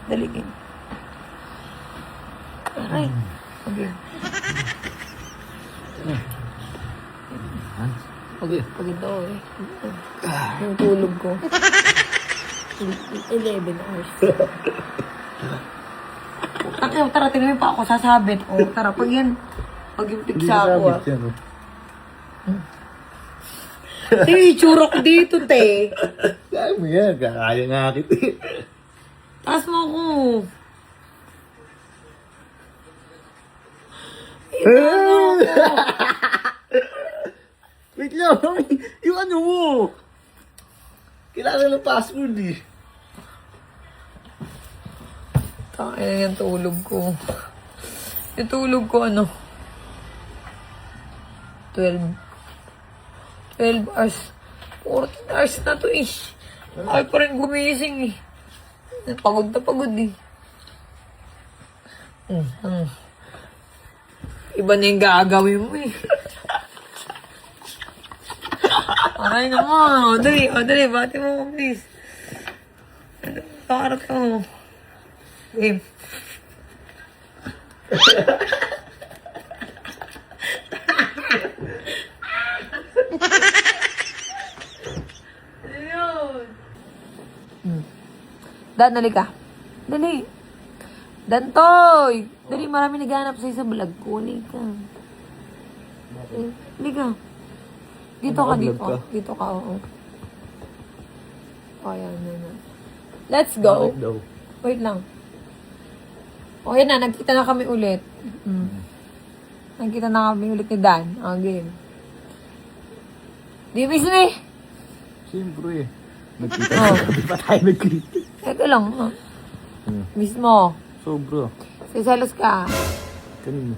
Daligin. Aray. Okay. Okay. Pag ito eh. Yung tulog ko. 11 hours. Tara, tingnan mo pa ako sasabit. O, tara, pag yan, pag yung piksa ako. Yung itsura ko dito, te. Kaya mo yan. Kaya nga kita eh. Taas mo ako. Wait lang. Yung ano mo. Kailangan ng password eh. Ay, yung tulog ko. Yung tulog ko, ano? 12 hours. 14 hours na to eh. Ay pa rin gumising eh. Pagod na pagod eh. Iba na yung gagawin mo eh. Aray naman. O, dali. Bati mo ko, please. Pakarap ko. Game. Dan, dali ka. Dali. Dantoy! Dali, marami naghanap sa'yo sa vlog ko. Dali ka. Dali ka. Dito ka, dito. Dito ka, oo. O, yan. Let's go. Bakit daw? Wait lang. O, yan na. Nagkita na kami ulit. Nagkita na kami ulit ni Dan. Ang game. Di miss me? Siyempre eh. Nagkita na. Di pa tayo nagkita. Ito lang. Miss mo. Sobra. Siselos ka. Kanino?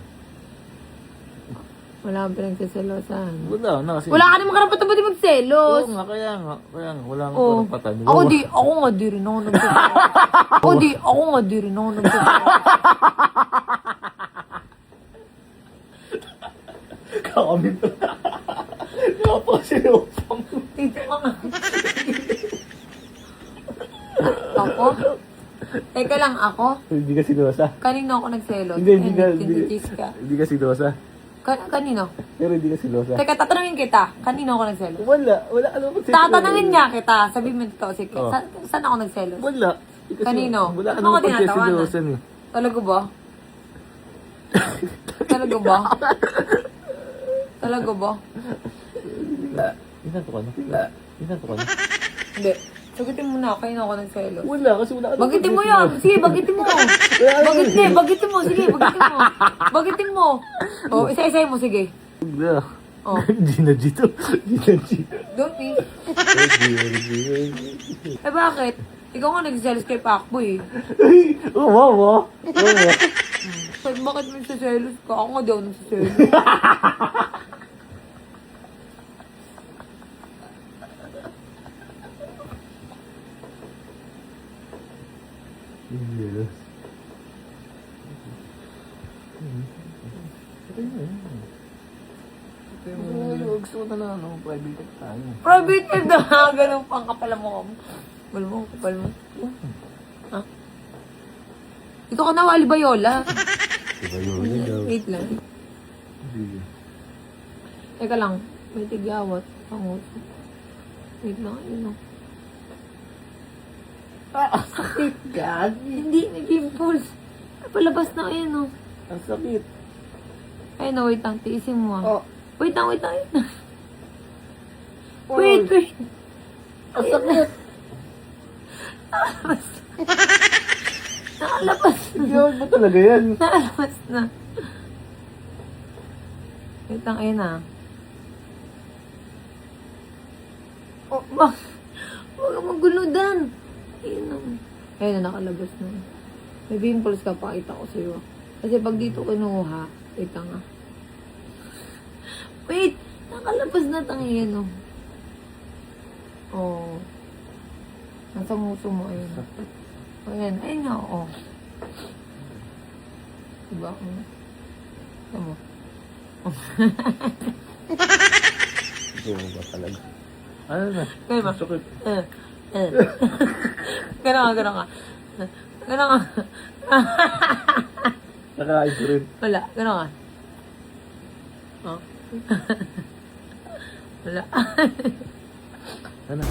Wala ka pinagsiselosan. Wala na kasi. Wala ka naman karapatan ba di magselos? Oo nga, kaya nga. Wala nga Oo. karapatan. Ako nga di rin ako nagsiselos. Ako nga di rin ako nagsiselos. Kakamit na. Napakasinopang. Dito ka nga. Ako? Teka lang, ako? Hindi ka silosa. Kanino ako nagselos? Hindi ka. Tintitis ka. Hindi ka silosa. Kanino? Pero hindi ka silosa. Teka, tatanungin kita. Kanino ako nagselos? Wala ka naman magsiselos. Tatanungin niya kita. Sabi mo ito, sige. Oh. Saan ako nagselos? Wala. Kasi Kanino? Wala ka Ano naman ka tinatawanan? pagkasilosan eh. Talaga ba? Talaga ba? Talaga ba? Inato ka na? Inato ka na? Hindi. Sagutin mo na, kanino ako nagselos? Wala, kasi wala ka naman Bagitin mo yan! Sige, bagitin mo! Bagitin mo! Sige, bagitin mo! Bagitin mo! O, isa-isay mo, sige. Wala. Oh. Gina G to. Gina G. Don't be. Eh, bakit? Ikaw nga nagsiselos kay Pacboy eh. Ay! Oh, wow. Bakit mo nagsiselos ka? Ako nga di ako nagsiselos. Yes. Gusto ko na lang, private talk tayo. Private na! Ganun pang kapal mo. Kapal mo. Ha? Ito ka na, Wally Bayola. Diba yun daw? Wait lang. Sige. Teka lang. May tigyawat. Panguso. Wait lang. Ayun o. Sakit, gagi. Hindi, may pimples. Palabas na, ayun o. Ang sakit. Ayun o, wait lang. Tiisin mo ah. Oh. Wait lang. Wait. Ang sakit. Nakalabas na. Gawin mo talaga yan. Nakalabas na. Wait lang, ayun ah. Oh, bak. Huwag ka magulo, Dan. Ayun na. Ayun na, nakalabas na. May pimples ka, pakita ko sa'yo. Kasi pag dito kinuha, wait lang ah. Wait! Nakalabas na tangiyan oh. Oh. Nasa nguso mo, ayun. Ayan, ayun nga, oh. Diba? Ito mo. Ito ba talaga? Ano na? Kaya ba? Sakit. Gano'n ka. Gano'n ka. Nakain ko rin. Wala. Gano'n ka. Oh. Wala. Ano?